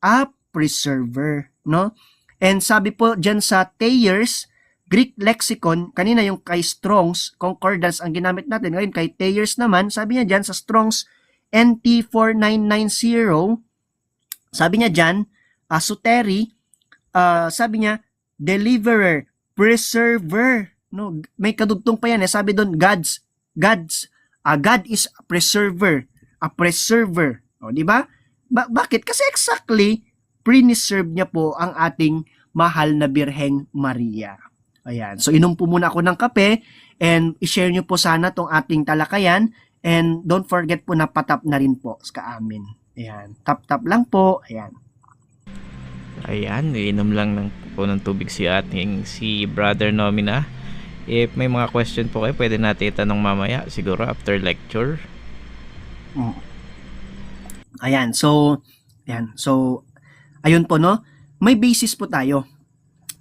A preserver, no? And sabi po dyan sa Thayer's Greek Lexicon, kanina yung kay Strong's Concordance ang ginamit natin, ngayon kay Thayer's naman, sabi niya dyan sa Strong's NT4990, sabi niya dyan, soteri, sabi niya, deliverer, preserver, no? May kadugtong pa yan, sabi doon, God is a preserver, o, di ba? Bakit? Kasi exactly, preserve niya po ang ating mahal na Birheng Maria. Ayan. So, inom po muna ako ng kape and i-share niyo po sana tong ating talakayan and don't forget po na patap na rin po sa amin. Ayan. Tap-tap lang po. Ayan. Ayan, iinom lang po ng tubig si Brother Nomina. If may mga question po kayo, pwede natin itanong mamaya, siguro after lecture. Mm. Ayan, so, ayun po, no? May basis po tayo.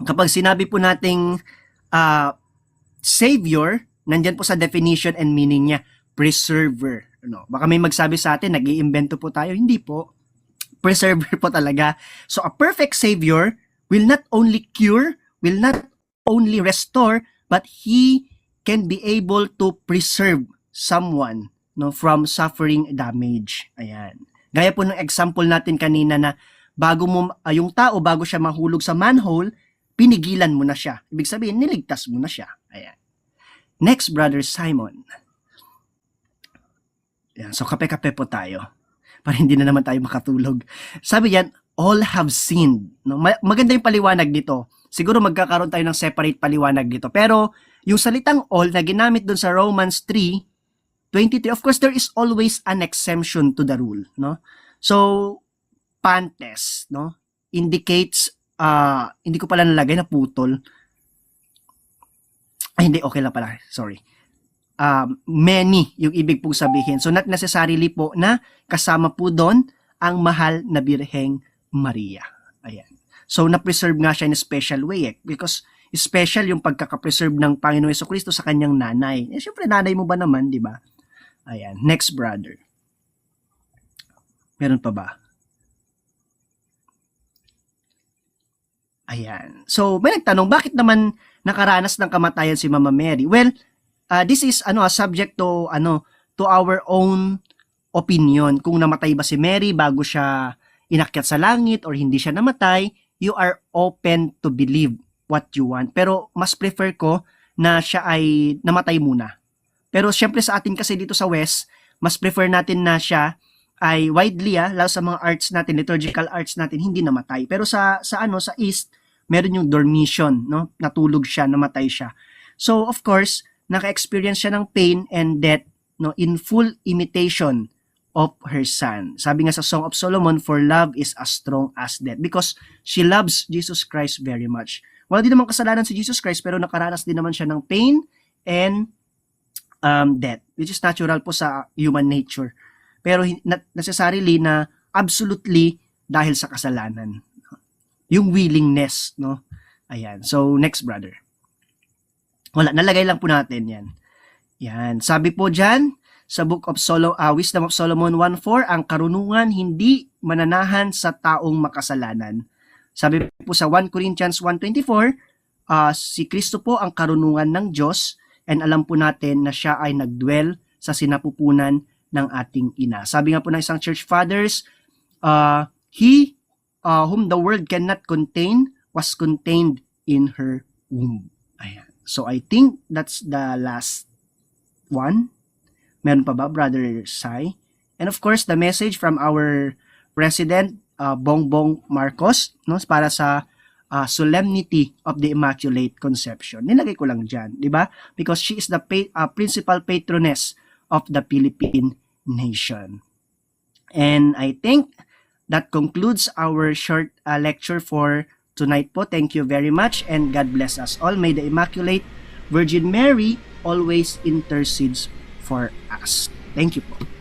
Kapag sinabi po nating Savior, nandyan po sa definition and meaning niya, preserver. Ano? Baka may magsabi sa atin, nag-iimbento po tayo. Hindi po. Preserver po talaga. So, a perfect Savior will not only cure, will not only restore, but He can be able to preserve someone, no, from suffering damage. Ayan. Gaya po ng example natin kanina na bago mo, yung tao, bago siya mahulog sa manhole, pinigilan mo na siya. Ibig sabihin, niligtas mo na siya. Ayan. Next, Brother Simon. Ayan, so kape-kape po tayo. Para hindi na naman tayo makatulog. Sabi yan, all have sinned. No? Maganda yung paliwanag dito. Siguro magkakaroon tayo ng separate paliwanag dito. Pero yung salitang all na ginamit dun sa Romans 3:23, of course, there is always an exemption to the rule, no? So, pantes, no? Indicates, hindi ko pala nalagay na putol. Ay, hindi, okay lang pala. Sorry. Many, yung ibig pong sabihin. So, not necessarily po na kasama po doon ang mahal na Birheng Maria. Ayan. So, na-preserve nga siya in a special way, because special yung pagkaka-preserve ng Panginoon Jesucristo sa kanyang nanay. Eh, syempre, nanay mo ba naman, di ba? Ayan. Next, brother. Meron pa ba? Ayan. So, may nagtanong, bakit naman nakaranas ng kamatayan si Mama Mary? Well, this is subject to our own opinion. Kung namatay ba si Mary bago siya inakyat sa langit or hindi siya namatay, you are open to believe what you want. Pero mas prefer ko na siya ay namatay muna. Pero syempre sa atin kasi dito sa West, mas prefer natin na siya ay widely, lalo sa mga arts natin, liturgical arts natin, hindi namatay. Pero sa East, meron yung dormition, no? Natulog siya, namatay siya. So of course, naka-experience siya ng pain and death, no, in full imitation of her son. Sabi nga sa Song of Solomon, for love is as strong as death, because she loves Jesus Christ very much. Wala din naman kasalanan si Jesus Christ, pero nakaranas din naman siya ng pain and death, which is natural po sa human nature. Pero not necessarily na absolutely dahil sa kasalanan. Yung willingness, no? Ayan. So, next, brother. Wala, nalagay lang po natin yan. Yan. Sabi po dyan, sa Book of Wisdom of Solomon 1:4, ang karunungan hindi mananahan sa taong makasalanan. Sabi po sa 1 Corinthians 1:24, si Kristo po ang karunungan ng Diyos, and alam po natin na siya ay nagdwell sa sinapupunan ng ating ina. Sabi nga po ng isang church fathers, he whom the world cannot contain was contained in her womb. Ayan. So I think that's the last one. Meron pa ba, Brother Sai? And of course, the message from our President, Bongbong Marcos, no, para sa solemnity of the Immaculate Conception. Nilagay ko lang dyan, di ba? Because she is the principal patroness of the Philippine nation. And I think that concludes our short lecture for tonight po. Thank you very much and God bless us all. May the Immaculate Virgin Mary always intercedes for us. Thank you po.